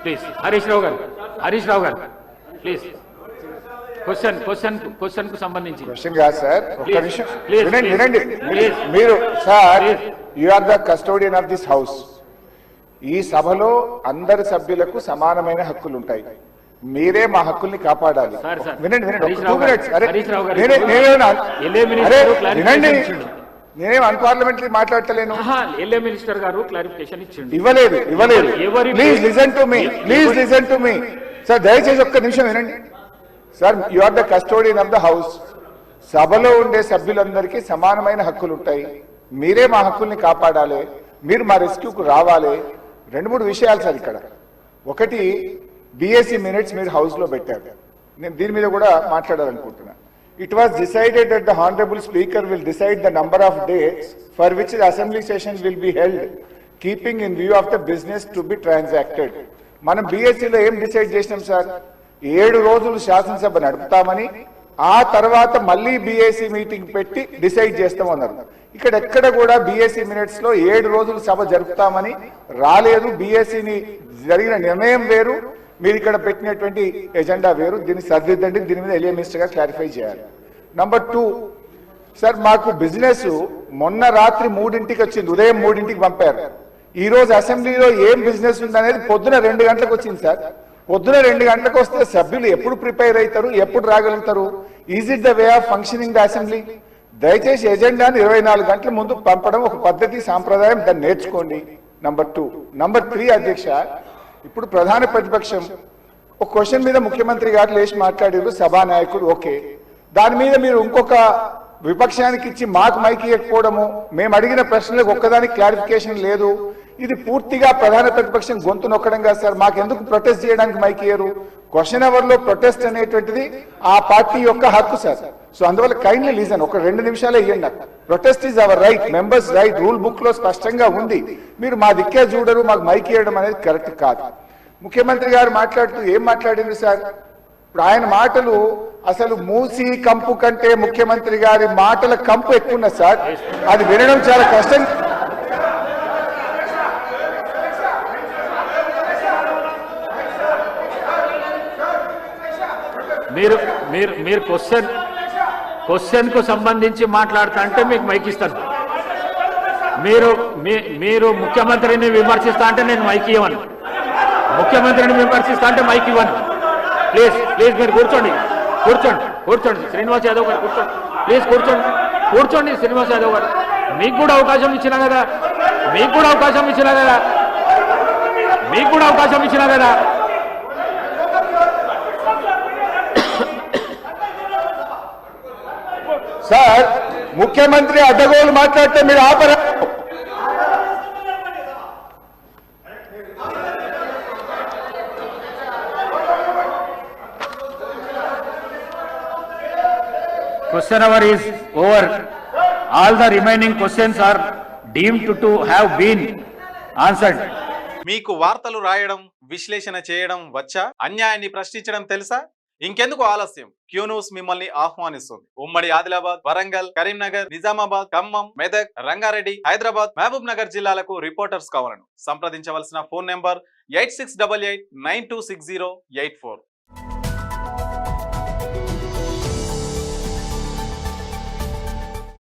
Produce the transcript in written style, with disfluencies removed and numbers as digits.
Please Harish Rao గారు please question కు సంబంధించి క్వశ్చన్ కాదు సార్, ఒక్క నిమిషం ప్లీజ్ వినండి. మీరు sir, you are the custodian of this house. ఈ సభలో అందరి సభ్యులకు సమానమైన హక్కులు ఉంటాయి. మీరే మా హక్కుల్ని కాపాడాలి. వినండి 2 minutes. వినండి, నేనేం అన్పార్లమెంటరీ మాట్లాడతలేను. మినిస్టర్ గారు క్లారిఫికేషన్ ఇవ్వలేదు. Please listen to me sir, దయచేసి ఒక్క నిమిషం వినండి. Sir, you are the custodian of the house. సభలో ఉండే సభ్యులందరికీ సమానమైన హక్కులు ఉంటాయి. మీరే మా హక్కుల్ని కాపాడాలి. మీరు మా రెస్క్యూకు రావాలి. 2-3 విషయాలు సార్ ఇక్కడ. ఒకటి, బిఎస్సి మినిట్స్ మీరు హౌస్ లో పెట్టారు. నేను దీని మీద కూడా మాట్లాడాలనుకుంటున్నా. It was decided that the honourable speaker will decide the number of days for which the assembly session will be held keeping in view of the business to be transacted. మనం బిఎస్సిలో ఏం డిసైడ్ చేసినాం sir? 7 రోజులు శాసనసభ నడుపుతామని, ఆ తర్వాత మళ్ళీ BSc meeting పెట్టి డిసైడ్ చేస్తామన్నారు. ఇక్కడ ఎక్కడ కూడా బిఎస్సి మినిట్స్ లో 7 రోజులు సభ జరుపుతామని రాలేదు. బిఎస్సిని జరిగిన నిర్ణయం వేరు, మీరు ఇక్కడ పెట్టినటువంటి ఎజెండా వేరు. దీన్ని సరిదిద్దండి. దీని మీద ఎలియా మినిస్టర్ గారు క్లారిఫై చేయాలి. నంబర్ 2 సార్, మాకు బిజినెస్ మొన్న రాత్రి 3ంటికి వచ్చింది, ఉదయం 3ంటికి పంపారు. ఈ రోజు అసెంబ్లీలో ఏం బిజినెస్ ఉందనేది పొద్దున 2 గంటలకు వచ్చింది సార్. పొద్దున 2 గంటలకు వస్తే సభ్యులు ఎప్పుడు ప్రిపేర్ అవుతారు, ఎప్పుడు రాగలుగుతారు? Is it the way of functioning the assembly? దయచేసి ఎజెండాను 24 గంటల ముందు పంపడం ఒక పద్ధతి, సాంప్రదాయం. దాన్ని నేర్చుకోండి. నంబర్ 2. నంబర్ 3 అధ్యక్ష, ఇప్పుడు ప్రధాన ప్రతిపక్షం ఒక క్వశ్చన్ మీద ముఖ్యమంత్రి గారు లేచి మాట్లాడారు, సభానాయకుడు ఓకే. దాని మీద మీరు ఇంకొక విపక్షానికి ఇచ్చి మాకు మైక్ ఇవ్వకపోవడము, మేము అడిగిన ప్రశ్నలకు ఒక్కదానికి క్లారిఫికేషన్ లేదు. ఇది పూర్తిగా ప్రధాన ప్రతిపక్షం గొంతు నొక్కడం కాదు సార్. మాకెందుకు ప్రొటెస్ట్ చేయడానికి మైక్ ఇయ్యరు? క్వశ్చన్ అవర్ లో ప్రొటెస్ట్ అనేటువంటిది ఆ పార్టీ యొక్క హక్కు సార్. సో అందువల్ల కైండ్లీ లీజన్, ఒక 2 నిమిషాలే ఇవ్వండి. Protest is our right, members right, rule book లో స్పష్టంగా ఉంది. మీరు మా దిక్కే చూడరు, మాకు మైక్ ఇవ్వడం అనేది కరెక్ట్ కాదు. ముఖ్యమంత్రి గారు మాట్లాడుతూ ఏం మాట్లాడింది సార్? ఇప్పుడు ఆయన మాటలు అసలు మూసి కంపు కంటే ముఖ్యమంత్రి గారి మాటల కంపు ఎక్కువ ఉన్నది సార్. అది వినడం చాలా కష్టం. మీరు క్వశ్చన్ కు సంబంధించి మాట్లాడుతా అంటే మీకు మైక్ ఇస్తాను. మీరు ముఖ్యమంత్రిని విమర్శిస్తా అంటే నేను మైక్ ఇవ్వను. ముఖ్యమంత్రిని విమర్శిస్తా అంటే మైక్ ఇవ్వను. ప్లీజ్ మీరు కూర్చోండి. శ్రీనివాస్ యాదవ్ గారు కూర్చోండి. ప్లీజ్ కూర్చోండి శ్రీనివాస్ యాదవ్ గారు. మీకు కూడా అవకాశం ఇచ్చినా కదా. సార్, ముఖ్యమంత్రి అడ్డగోలు మాట్లాడితే మీరు ఆపరా? Question hour is over. All the remaining questions are deemed to have been answered. మీకు వార్తలు రాయడం, విశ్లేషణ చేయడం వచ్చా? అన్యాయాన్ని ప్రశ్నించడం తెలుసా? ఇంకెందుకు ఆలస్యం? క్యూ న్యూస్ మిమ్మల్ని ఆహ్వానిస్తుంది. ఉమ్మడి ఆదిలాబాద్, వరంగల్, కరీంనగర్, నిజామాబాద్, ఖమ్మం, మెదక్, రంగారెడ్డి, హైదరాబాద్, మహబూబ్ నగర్ జిల్లాలకు రిపోర్టర్స్ కావాలను సంప్రదించవలసిన ఫోన్ నెంబర్ 8688926084.